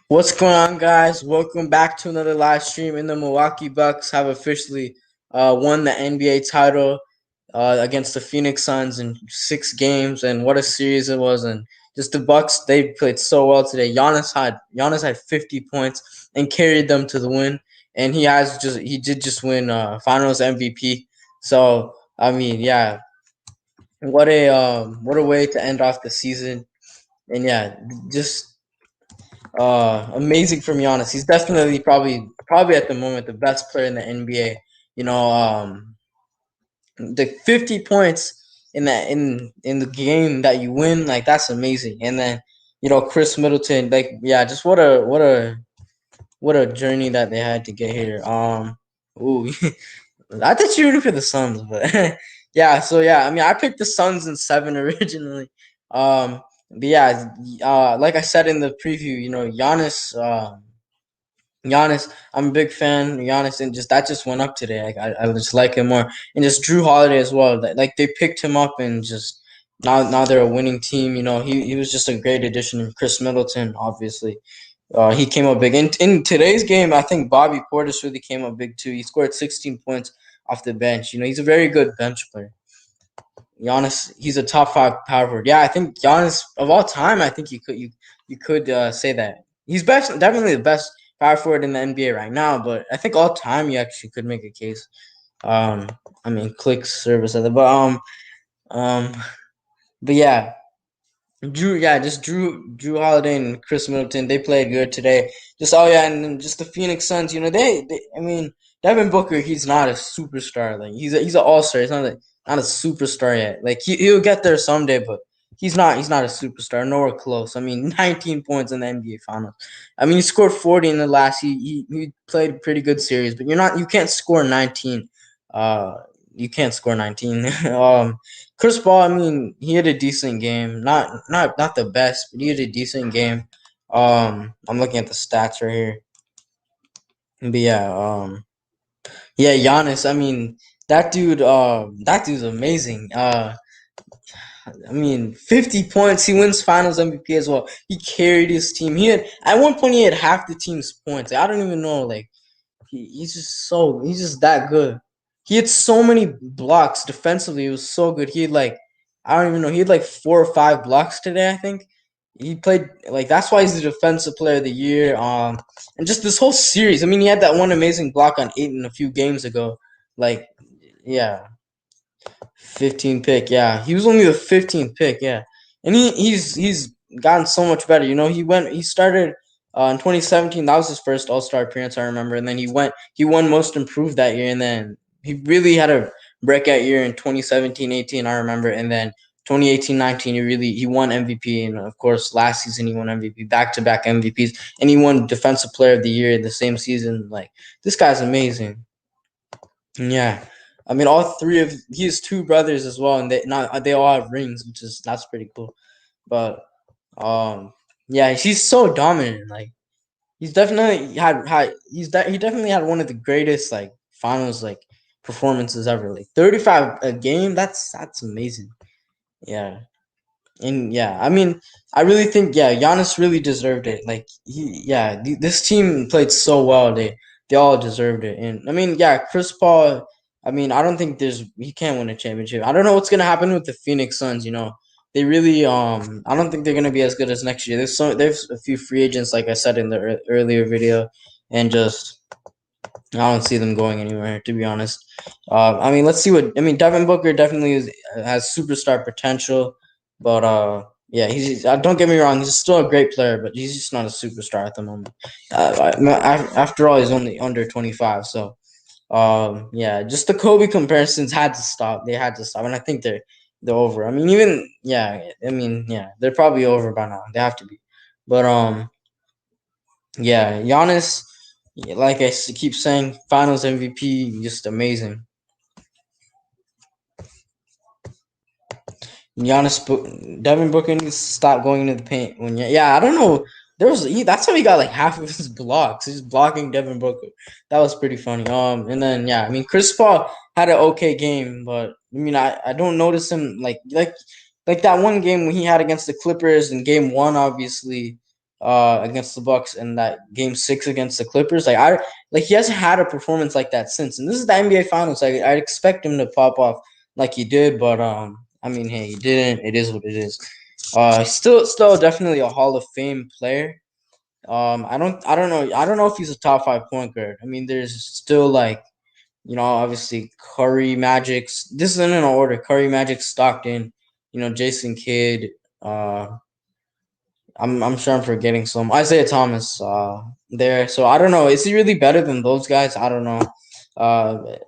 What's going on, guys? Welcome back to another live stream. And the Milwaukee Bucks have officially won the NBA title against the Phoenix Suns in 6 games, and what a series it was! And just the Bucks, they played so well today. Giannis had 50 points and carried them to the win, and he did just win Finals MVP. So I mean, yeah, what a way to end off the season, and yeah, just amazing from Giannis. He's definitely probably at the moment the best player in the NBA. You know, the 50 points in the game that you win, like that's amazing. And then Chris Middleton, like yeah, just what a journey that they had to get here. Ooh, I thought you were rooting for the Suns, but yeah. So yeah, I mean, I picked the Suns in 7 originally. But yeah, like I said in the preview, Giannis, I'm a big fan of Giannis, and just that just went up today. I just like him more, and just Drew Holiday as well. Like they picked him up, and just now they're a winning team. He was just a great addition. And Chris Middleton, obviously, he came up big. In today's game, I think Bobby Portis really came up big too. He scored 16 points off the bench. He's a very good bench player. Giannis, he's a top 5 power forward. Yeah, I think Giannis of all time. I think you could say that he's definitely the best power forward in the NBA right now. But I think all time you actually could make a case. Um, I mean, click service other, um, but yeah, Drew Holiday and Chris Middleton, they played good today. And then just the Phoenix Suns, I mean, Devin Booker, he's not a superstar. Like he's an all-star. He's not a superstar yet. Like he'll get there someday, but he's not a superstar, nowhere close. I mean, 19 points in the NBA Finals. I mean, he scored 40 in the last. He played a pretty good series, but you can't score 19. Uh, you can't score 19. Chris Paul, I mean, he had a decent game. Not the best, but he had a decent game. I'm looking at the stats right here. But yeah, Giannis, I mean, that dude's amazing. I mean, 50 points. He wins Finals MVP as well. He carried his team. At one point he had half the team's points. I don't even know. Like he's just that good. He had so many blocks defensively. It was so good. He had like I don't even know. He had like 4 or 5 blocks today. I think he played like that's why he's the defensive player of the year. And just this whole series. I mean, he had that one amazing block on Aiton a few games ago. Like, yeah, 15 pick. Yeah, he was only the 15th pick. Yeah, and he's gotten so much better. He started in 2017. That was his first All Star appearance, I remember. And then he won Most Improved that year. And then he really had a breakout year in 2017-18. I remember. And then 2018-19, he won MVP. And of course, last season he won MVP, back to back MVPs, and he won Defensive Player of the Year in the same season. Like this guy's amazing. Yeah. I mean, all three of he has 2 brothers as well, and they all have rings, which is that's pretty cool. But yeah, he's so dominant. Like he definitely had one of the greatest like finals like performances ever. Like 35 a game, that's amazing. Yeah, and yeah, I mean, I really think Giannis really deserved it. Like this team played so well. They all deserved it. And I mean, yeah, Chris Paul. I mean, I don't think he can't win a championship. I don't know what's gonna happen with the Phoenix Suns. They really I don't think they're gonna be as good as next year. There's a few free agents, like I said in the earlier video, and just I don't see them going anywhere, to be honest. I mean, let's see what I mean. Devin Booker definitely has superstar potential, but yeah, don't get me wrong, he's still a great player, but he's just not a superstar at the moment. After all, he's only under 25, so yeah, just the Kobe comparisons had to stop. They had to stop, and I think they're over. I mean, they're probably over by now. They have to be, but yeah, Giannis, like keep saying, Finals MVP, just amazing. Devin Booker needs to stop going into the paint when I don't know. That's how he got like half of his blocks. He's blocking Devin Booker. That was pretty funny. And then I mean, Chris Paul had an okay game, but I mean, I don't notice him like that one game when he had against the Clippers in game 1, obviously. against the Bucks and that game 6 against the Clippers. Like he hasn't had a performance like that since. And this is the NBA Finals. I'd expect him to pop off like he did, but I mean, hey, he didn't. It is what it is. Still definitely a Hall of Fame player. I don't know if he's a top 5 point guard. I mean, there's still like, obviously Curry, Magic. This isn't in order. Curry, Magic, Stockton, Jason Kidd. Uh, I'm sure I'm forgetting some. Isaiah Thomas. There. So I don't know. Is he really better than those guys? I don't know. I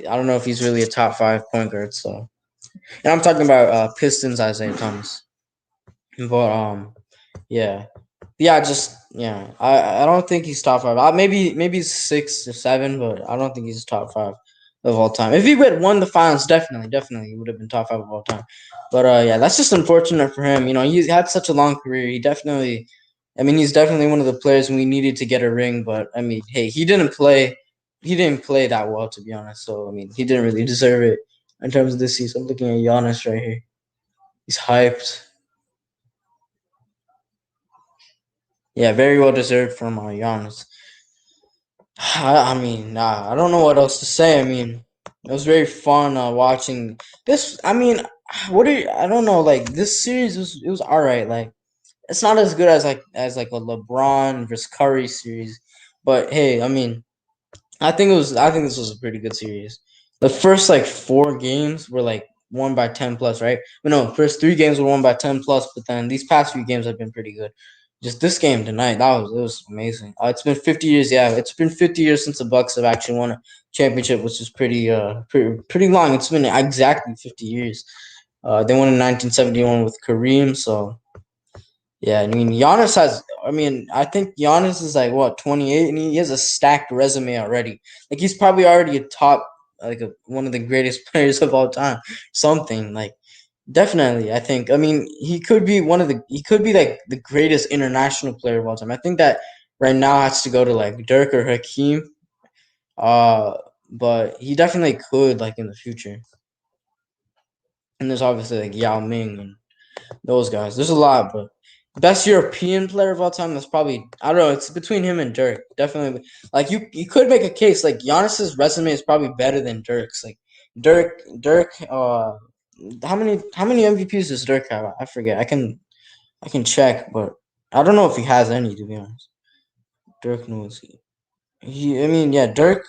don't know if he's really a top 5 point guard. So, and I'm talking about Pistons Isaiah Thomas. But yeah. Yeah. I don't think he's top 5. Maybe he's 6 or 7, but I don't think he's top 5 of all time. If he would have won the finals, definitely he would have been top 5 of all time. But yeah, that's just unfortunate for him. He's had such a long career. I mean, he's definitely one of the players we needed to get a ring. But I mean, hey, he didn't play. He didn't play that well, to be honest. So I mean, he didn't really deserve it in terms of this season. I'm looking at Giannis right here. He's hyped. Yeah, very well deserved from Giannis. I mean, nah, I don't know what else to say. I mean, it was very fun watching this. I mean, I don't know. Like this series was all right. Like it's not as good as like a LeBron versus Curry series, but hey, I mean, I think this was a pretty good series. The first like 4 games were like won by 10 plus, right? But no, first 3 games were won by 10 plus, but then these past few games have been pretty good. Just this game tonight, it was amazing. It's been 50 years, yeah. It's been 50 years since the Bucks have actually won a championship, which is pretty long. It's been exactly 50 years. They won in 1971 with Kareem, so yeah, I mean Giannis has. I mean, I think Giannis is like what 28, and he has a stacked resume already. Like he's probably already a top, like one of the greatest players of all time. Something like definitely. I think. I mean, he could be one of the. He could be like the greatest international player of all time. I think that right now has to go to like Dirk or Hakeem. Uh, but he definitely could like in the future. And there's obviously like Yao Ming and those guys. There's a lot, but best European player of all time. That's probably I don't know. It's between him and Dirk. Definitely, like you could make a case like Giannis's resume is probably better than Dirk's. Like Dirk. How many MVPs does Dirk have? I forget. I can check, but I don't know if he has any to be honest. Dirk knows I mean, yeah, Dirk.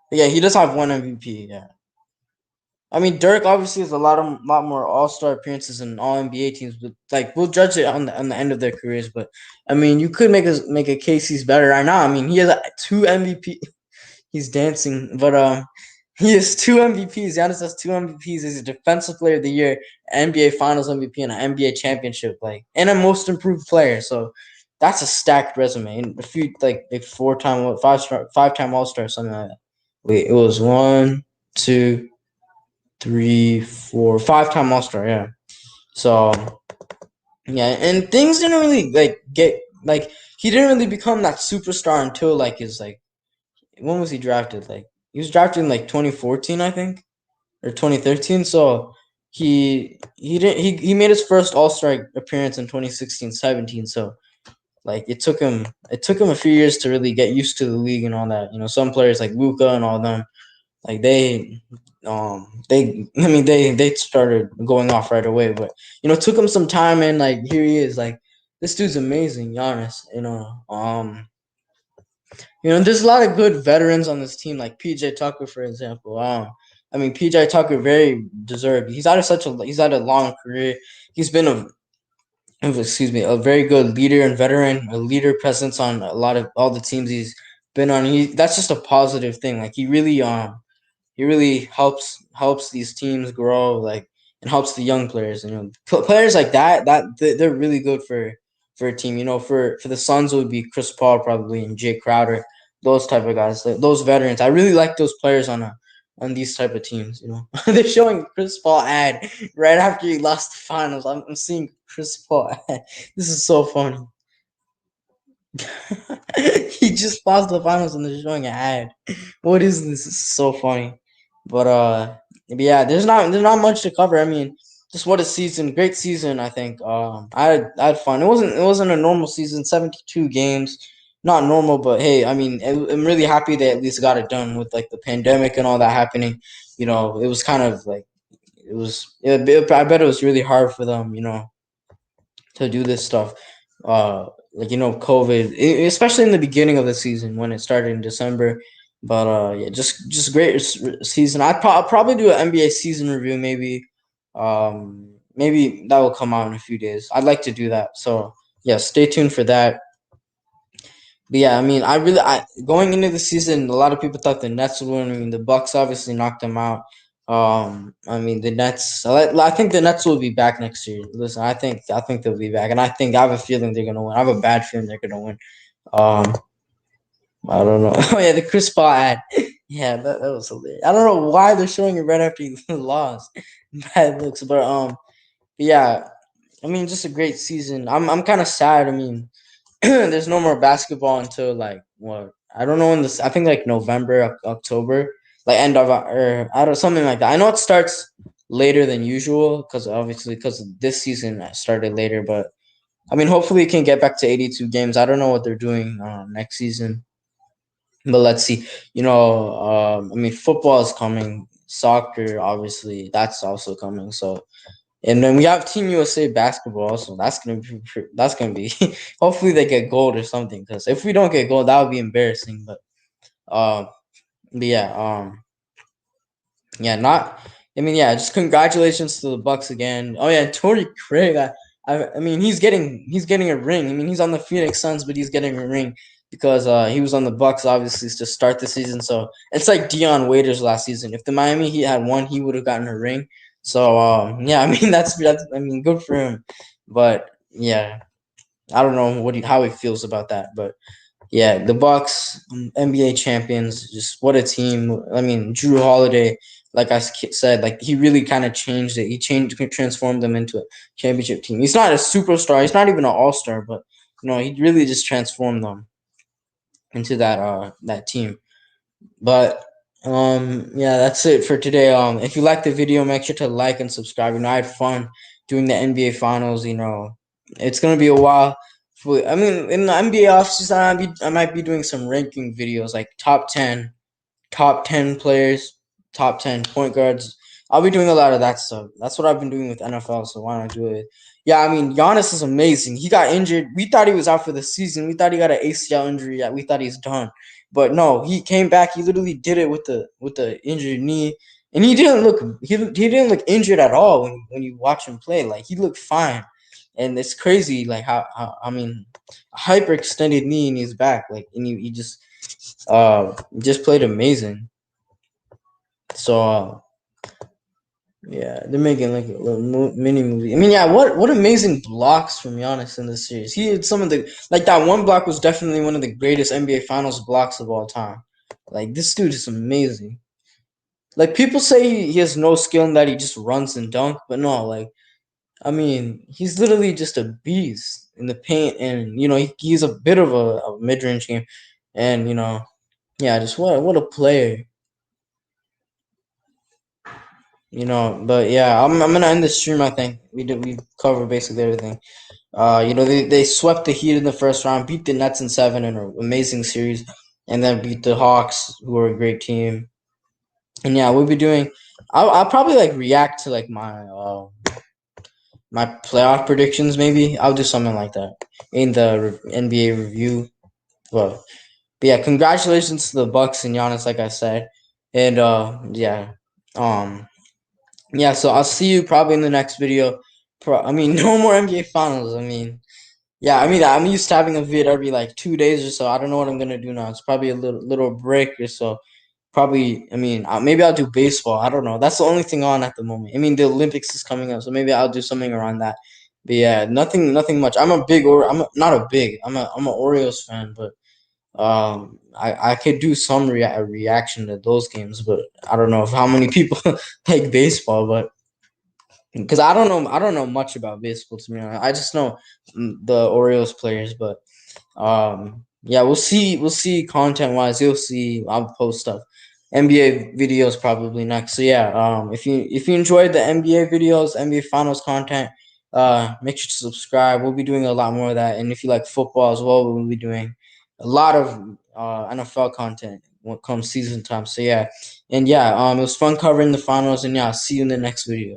Yeah, he does have one MVP. Yeah. I mean, Dirk obviously has a lot more All Star appearances and All NBA teams, but like we'll judge it on the end of their careers. But I mean, you could make a case he's better right now. I mean, he has 2 MVP. He's dancing, but he has 2 MVPs. Giannis has 2 MVPs. He's a Defensive Player of the Year, NBA Finals MVP, and an NBA championship, like and a Most Improved Player. So that's a stacked resume. And a few like a 4-time, 5-time All Star, something like that. Wait, it was 1, 2, 3, 4, 5-time All Star. Yeah. So yeah, and things didn't really like get like he didn't really become that superstar until like his like when was he drafted? Like he was drafted in like 2014, I think, or 2013. So he didn't he made his first All Star appearance in 2016-17. So like it took him a few years to really get used to the league and all that. Some players like Luca and all them like they started going off right away, but it took him some time, and like here he is, like this dude's amazing, Giannis. There's a lot of good veterans on this team, like PJ Tucker, for example. I mean, PJ Tucker very deserved. He's had a long career. He's been a very good leader and veteran, a leader presence on a lot of all the teams he's been on. That's just a positive thing. Like he really helps these teams grow, like, and helps the young players. Players like they're really good for a team. For the Suns it would be Chris Paul probably and Jay Crowder, those type of guys, those veterans. I really like those players on these type of teams. They're showing Chris Paul ad right after he lost the finals. I'm seeing Chris Paul ad. This is so funny. He just lost the finals and they're showing an ad. What is this? This is so funny. But yeah, there's not much to cover. I mean, just what a season, great season. I think I had fun. It wasn't a normal season, 72 games, not normal, but hey, I mean, I'm really happy they at least got it done with like the pandemic and all that happening. It was kind of like I bet it was really hard for them, to do this stuff. Like COVID, especially in the beginning of the season when it started in December. But yeah, just great season. I'll probably do an NBA season review maybe. Maybe that will come out in a few days. I'd like to do that. So yeah, stay tuned for that. But yeah, I mean, I going into the season, a lot of people thought the Nets would win. I mean, the Bucks obviously knocked them out. I mean, the Nets. I think the Nets will be back next year. Listen, I think they'll be back, and I have a feeling they're gonna win. I have a bad feeling they're gonna win. Um, I don't know. Oh yeah, the Chris Paul ad. Yeah, that was hilarious. I don't know why they're showing it right after he lost. Bad looks, but yeah. I mean, just a great season. I'm kind of sad. I mean, there's no more basketball until like what, I don't know when this. I think like November, October, like end of or I don't, something like that. I know it starts later than usual because obviously because this season started later. But I mean, hopefully it can get back to 82 games. I don't know what they're doing next season, but let's see. I mean, football is coming. Soccer, obviously, that's also coming. So and then we have Team USA basketball, so that's gonna be. Hopefully they get gold or something. Because if we don't get gold, that would be embarrassing. Um, but yeah, yeah, not. I mean, yeah, just congratulations to the Bucks again. Oh yeah, Torrey Craig. I mean, he's getting a ring. I mean, he's on the Phoenix Suns, but he's getting a ring because he was on the Bucks obviously to start the season. So it's like Dion Waiters last season. If the Miami Heat had won, he would have gotten a ring. So yeah, I mean that's I mean good for him, but yeah, I don't know how he feels about that, but yeah, the Bucks, NBA champions, just what a team. I mean, Drew Holiday, like I said, like he really kind of changed it. He transformed them into a championship team. He's not a superstar. He's not even an all star, but he really just transformed them into that team. But yeah, that's it for today. If you like the video, make sure to like and subscribe. I had fun doing the NBA finals. It's gonna be a while. I mean, in the NBA offseason, I might be doing some ranking videos like top 10 players, top 10 point guards. I'll be doing a lot of that stuff. That's what I've been doing with NFL, so why not do it? Yeah, I mean, Giannis is amazing. He got injured. We thought he was out for the season. We thought he got an ACL injury. Yeah, we thought he's done. But no, he came back. He literally did it with the injured knee. And he didn't look injured at all when you watch him play. Like he looked fine. And it's crazy like how I mean, hyperextended knee in his back, like, and he just played amazing. So yeah, they're making like a little mini movie. I mean, yeah, what amazing blocks from Giannis in this series. He had some of the like that one block was definitely one of the greatest NBA Finals blocks of all time. Like this dude is amazing. Like people say he has no skill in that he just runs and dunk, but no, like I mean, he's literally just a beast in the paint, and he's a bit of a mid range game, and yeah, just what a player. But yeah, I'm gonna end the stream. I think we covered basically everything. They swept the Heat in the first round, beat the Nets in seven in an amazing series, and then beat the Hawks, who are a great team. And yeah, we'll be doing. I'll probably like react to like my playoff predictions. Maybe I'll do something like that in the NBA review. But yeah, congratulations to the Bucks and Giannis, like I said, and yeah, um. Yeah, so I'll see you probably in the next video. I mean, no more NBA Finals. I mean, yeah, I mean, I'm used to having a vid every like 2 days or so. I don't know what I'm gonna do now. It's probably a little break or so. Probably, I mean, maybe I'll do baseball. I don't know. That's the only thing on at the moment. I mean, the Olympics is coming up, so maybe I'll do something around that. But yeah, nothing much. Not a big. I'm an Orioles fan, but I could do some reaction to those games, but I don't know if how many people like baseball, but because I don't know much about baseball, to be honest. I just know the Orioles players, but yeah, we'll see content wise. You'll see I'll post stuff. NBA videos probably next. So yeah, if you enjoyed the NBA videos, NBA Finals content, make sure to subscribe. We'll be doing a lot more of that, and if you like football as well, we'll be doing a lot of NFL content when it comes season time. So yeah, and yeah, it was fun covering the finals, and yeah, I'll see you in the next video.